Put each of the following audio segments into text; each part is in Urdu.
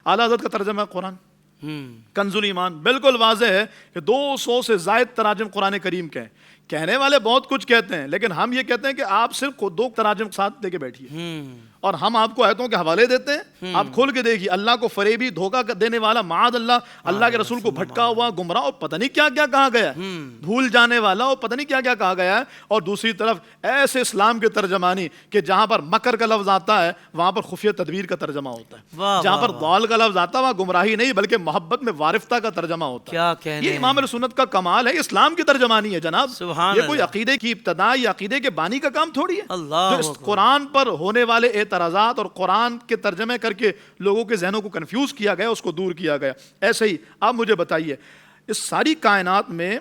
اعلیٰ حضرت کا ترجمہ قرآن کنز الایمان بالکل واضح ہے کہ 200 سے زائد تراجم قرآن کریم کے ہیں. کہنے والے بہت کچھ کہتے ہیں لیکن ہم یہ کہتے ہیں کہ آپ صرف 2 تراجم ساتھ لے کے بیٹھیے اور ہم آپ کو آیتوں کے حوالے دیتے ہیں. آپ کھول کے دیکھیے اللہ کو فریبی دھوکہ دینے والا معاذ اللہ کے رسول کو بھٹکا ہوا گمراہ اور پتہ نہیں کیا کیا کہا گیا ہے, بھول جانے والا اور پتہ نہیں کیا کیا کہا گیا ہے. اور دوسری طرف ایسے اسلام کے ترجمانی کہ جہاں پر مکر کا لفظ آتا ہے وہاں پر خفیہ تدبیر کا ترجمہ ہوتا ہے, جہاں پر ضلال کا لفظ آتا ہے وہاں گمراہی نہیں بلکہ محبت میں وارفتہ کا ترجمہ ہوتا ہے. یہ امام سنت کا کمال ہے, اسلام کی ترجمانی ہے جناب. یہ کوئی عقیدے کی ابتدا یا عقیدے کے بانی کا کام تھوڑی ہے جو اس قرآن پر ہونے والے اعتراضات اور قرآن کے ترجمے کر کے لوگوں کے ذہنوں کو کنفیوز کیا گیا, اس کو دور کیا گیا. ایسے ہی آپ مجھے بتائیے اس ساری کائنات میں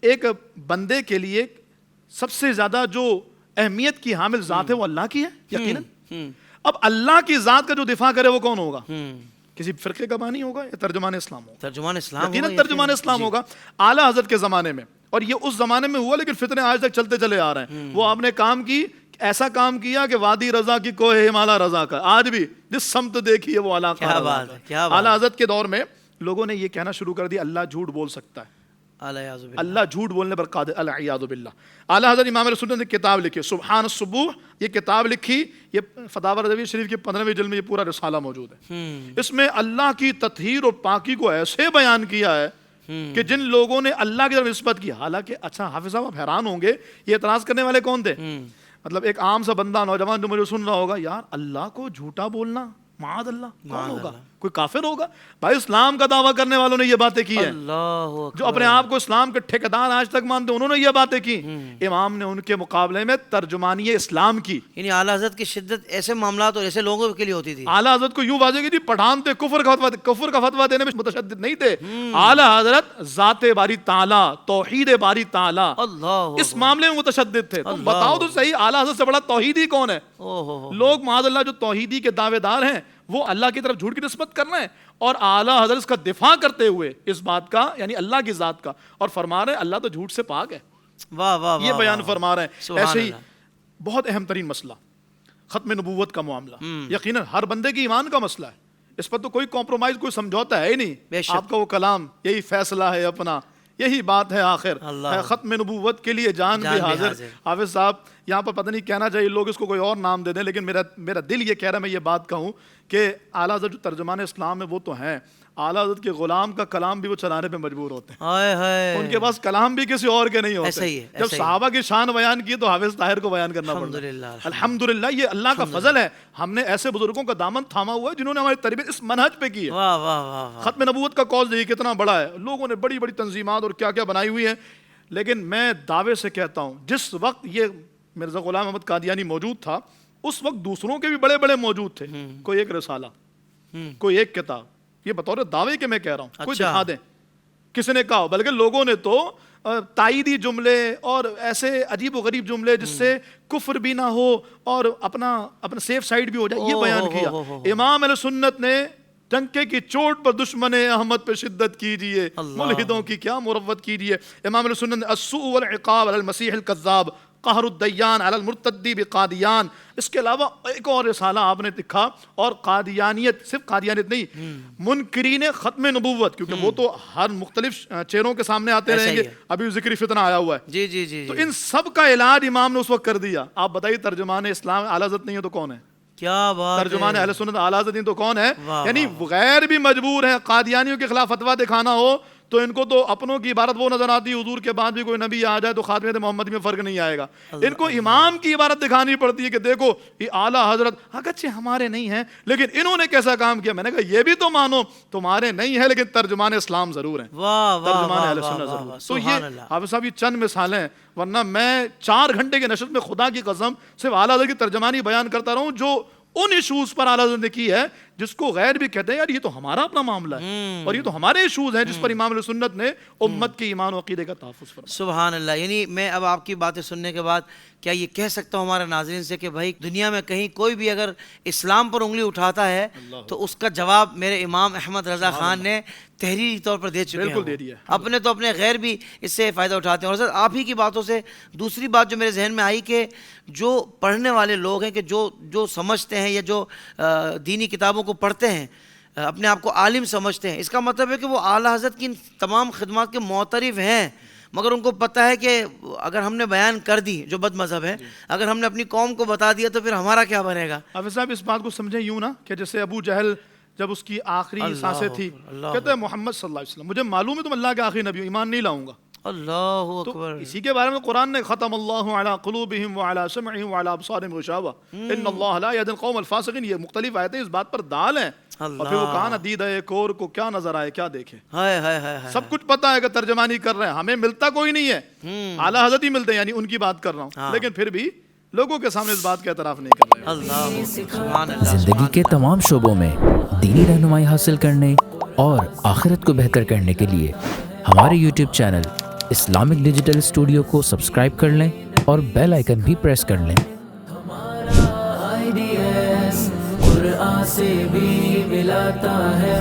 ایک بندے کے لیے سب سے زیادہ جو اہمیت کی حامل ذات ہے وہ اللہ کی ہے یقیناً. اب اللہ کی ذات کا جو دفاع کرے وہ کون ہوگا؟ کسی فرقے کا بانی ہوگا یا ترجمان اسلام ہوگا؟ یقیناً ترجمان اسلام ہوگا اعلیٰ حضرت کے زمانے میں. اور یہ اس زمانے میں ہوا لیکن فتنے آج تک چلتے چلے آ رہے ہیں. وہ آپ نے کام کی ایسا کام کیا کہ وادی رضا کی کوہ ہمالا رضا کا, آج بھی جس سمت دیکھی ہے وہ علاقہ. اعلیٰ حضرت کے دور میں لوگوں نے یہ کہنا شروع کر دیا اللہ جھوٹ بول سکتا ہے, اللہ جھوٹ بولنے پر قادر, العیاذ باللہ. اعلیٰ حضرت امام سنت نے کتاب لکھی سبحان الصبوح, یہ کتاب لکھی, یہ فتاوی رضویہ شریف کی 15ویں جلد میں یہ پورا رسالہ موجود ہے. اس میں اللہ کی تطہیر اور پاکی کو ایسے بیان کیا ہے کہ جن لوگوں نے اللہ کی طرف نسبت کی, حالانکہ اچھا حافظ صاحب آپ حیران ہوں گے یہ اعتراض کرنے والے کون تھے؟ مطلب ایک عام سا بندہ نوجوان جو مجھے سن رہا ہوگا, یار اللہ کو جھوٹا بولنا معاذ اللہ کون ہوگا؟ کوئی کافر ہوگا؟ بھائی اسلام کا دعویٰ کرنے والوں نے یہ باتیں کی ہیں, جو اپنے آپ کو اسلام کے ٹھیکیدار آج تک مانتے انہوں نے یہ باتیں کی. امام نے ان کے مقابلے میں ترجمانی اسلام کی. یعنی اعلیٰ حضرت کی شدت ایسے معاملات اور ایسے لوگوں کے لیے ہوتی تھی. اعلیٰ حضرت کو یوں واضح کی تھی پٹھان تھے, کفر کا فتویٰ دینے میں متشدد نہیں تھے. اعلیٰ حضرت ذات باری تعالیٰ, توحید باری تعالیٰ, اس معاملے میں متشدد تھے. تم بتاؤ تو صحیح اعلیٰ حضرت سے بڑا توحیدی کون ہے؟ لوگ معاذ اللہ جو توحیدی کے دعوے دار ہیں وہ اللہ کی طرف جھوٹ کی نسبت کر رہے ہیں اور اعلیٰ حضرت کا دفاع کرتے ہوئے اس بات کا یعنی اللہ کی ذات کا, اور فرما رہے ہیں اللہ تو جھوٹ سے پاک ہے. یہ بیان فرما رہے ہیں. ایسے ہی بہت اہم ترین مسئلہ ختم نبوت کا معاملہ, یقیناً ہر بندے کی ایمان کا مسئلہ ہے, اس پر تو کوئی کمپرومائز کوئی سمجھوتا ہے ہی نہیں. آپ کا وہ کلام یہی فیصلہ ہے اپنا, یہی بات ہے آخر, ختم نبوت کے لیے جان بھی حاضر. حافظ صاحب یہاں پر پتہ نہیں کہنا چاہیے لوگ اس کو کوئی اور نام دے دیں, لیکن میرا دل یہ کہہ رہا ہے میں یہ بات کہوں کہ اعلیٰ حضرت جو ترجمان اسلام ہے وہ تو ہیں, اعلیٰ حضرت کے غلام کا کلام بھی وہ چلانے پہ مجبور ہوتے ہیں. ان کے پاس کلام بھی کسی اور کے نہیں ہوتے. جب صحابہ کی شان بیان کی تو حافظ طاہر کو بیان کرنا پڑتا. الحمدللہ یہ اللہ کا فضل ہے, ہم نے ایسے بزرگوں کا دامن تھاما ہوا ہے جنہوں نے ہماری تربیت اس منہج پہ کی ہے. ختم نبوت کا کاز دیکھیے کتنا بڑا ہے, لوگوں نے بڑی بڑی تنظیمات اور کیا کیا بنائی ہوئی ہیں, لیکن میں دعوے سے کہتا ہوں جس وقت یہ مرزا غلام احمد قادیانی موجود تھا اس وقت دوسروں کے بھی بڑے بڑے موجود تھے. کوئی ایک رسالہ, کوئی ایک کتاب, یہ بطور دعوے کے میں کہہ رہا ہوں, کوئی دکھا دیں کسی نے کہا, بلکہ لوگوں نے تو تائیدی جملے اور ایسے عجیب و غریب جملے جس سے کفر بھی نہ ہو اور اپنا سیف سائڈ بھی ہو جائے یہ بیان کیا. امام علیہ سنت نے ٹنکے کی چوٹ پر دشمن احمد پہ شدت کیجیے, ملحدوں کی کیا مروت کیجیے. امام علیہ سنت نے السوء والعقاب علی المسیح الکذاب قہر الدیان علی المرتدی بقادیان. اس کے علاوہ ایک اور رسالہ آپ نے لکھا, اور قادیانیت, صرف قادیانیت نہیں, منکرین ختم نبوت, کیونکہ وہ تو ہر مختلف چہروں کے سامنے آتے رہیں گے, ابھی ذکر فتنہ آیا ہوا ہے. تو ان سب کا علاج امام نے اس وقت کر دیا. آپ بتائیے ترجمان اسلام اعلیٰ حضرت نہیں ہے تو کون ہے؟ کیا بات, ترجمان اہل سنت اعلیٰ حضرت تو کون ہے؟ یعنی غیر بھی مجبور ہیں. قادیانیوں کے خلاف فتویٰ دکھانا ہو تو ان کو تو اپنوں کی عبارت وہ نظر آتی ہے, حضور کے بعد بھی کوئی نبی آ جائے تو خاتمہ محمدی میں فرق نہیں آئے گا. ان کو امام کی عبارت دکھانی پڑتی ہے کہ دیکھو یہ اعلیٰ حضرت اگرچہ ہمارے نہیں ہیں لیکن انہوں نے کیسا کام کیا. میں نے کہا یہ بھی تو مانو تمہارے نہیں ہے لیکن ترجمان اسلام ضرور ہیں, ترجمان اہل سنت ضرور. تو یہ حافظ صاحب یہ چند مثالیں ہیں, ورنہ میں 4 گھنٹے کی نشست میں خدا کی قسم صرف اعلیٰ حضرت کی ترجمانی بیان کرتا رہوں جو ان ایشوز پر اعلیٰ حضرت نے کی ہے جس کو غیر بھی کہتے ہیں یار یہ تو ہمارا اپنا معاملہ ہے اور یہ تو ہمارے ایشوز ہیں جس پر امام علیہ سنت نے امت کے ایمان و عقیدے کا تحفظ فرمایا. سبحان اللہ. یعنی میں اب آپ کی باتیں سننے کے بعد کیا یہ کہہ سکتا ہوں ہمارے ناظرین سے کہ بھائی دنیا میں کہیں کوئی بھی اگر اسلام پر انگلی اٹھاتا ہے تو اس کا جواب میرے امام احمد رضا خان نے تحریری طور پر دے چکے ہیں. اپنے تو اپنے غیر بھی اس سے فائدہ اٹھاتے ہیں. اور سر آپ ہی کی باتوں سے دوسری بات جو میرے ذہن میں آئی کہ جو پڑھنے والے لوگ ہیں کہ جو سمجھتے ہیں یا جو دینی کتابوں کو پڑھتے ہیں اپنے آپ کو عالم سمجھتے ہیں. اس کا مطلب ہے کہ وہ اعلیٰ حضرت کی تمام خدمات کے معترف ہیں، مگر ان کو پتہ ہے کہ اگر ہم نے بیان کر دی جو بد مذہب ہے، اگر ہم نے اپنی قوم کو بتا دیا تو پھر ہمارا کیا بنے گا. حافظ صاحب اس بات کو سمجھیں یوں نا کہ جیسے ابو جہل جب اس کی آخری سانسیں تھی، کہتے ہیں محمد صلی اللہ علیہ وسلم مجھے معلوم ہے تم اللہ کے آخری نبی ہو، ایمان نہیں لاؤں گا. اللہ تو اکبر. اسی کے بارے میں قرآن نے ختم اللہ علی قلوبہم وعلی سمعہم وعلی ابصارہم غشاوہ ان اللہ لا یہدی القوم الفاسقین. یہ مختلف آیتیں اس بات پر دال ہیں. اور پھر وہ کہا نا دید ہے کور کو کیا نظر آئے کیا دیکھے. ہائے ہائے ہائے. سب کچھ پتا ہے کہ ترجمانی کر رہے ہیں، ہمیں ملتا کوئی نہیں ہے، اعلیٰ حضرت ہی ملتے ہیں، یعنی ان کی بات کر رہا ہوں، لیکن پھر بھی لوگوں کے سامنے اس بات کا اعتراف نہیں کر رہے ہیں. اللہ سبحان اللہ. زندگی کے تمام شعبوں میں دینی رہنمائی حاصل کرنے اور آخرت کو بہتر کرنے کے لیے ہمارے YouTube channel Islamic digital studio کو سبسکرائب کر لیں اور بیل آئیکن بھی پریس کر لیں. قرآن سے بھی ملاتا ہے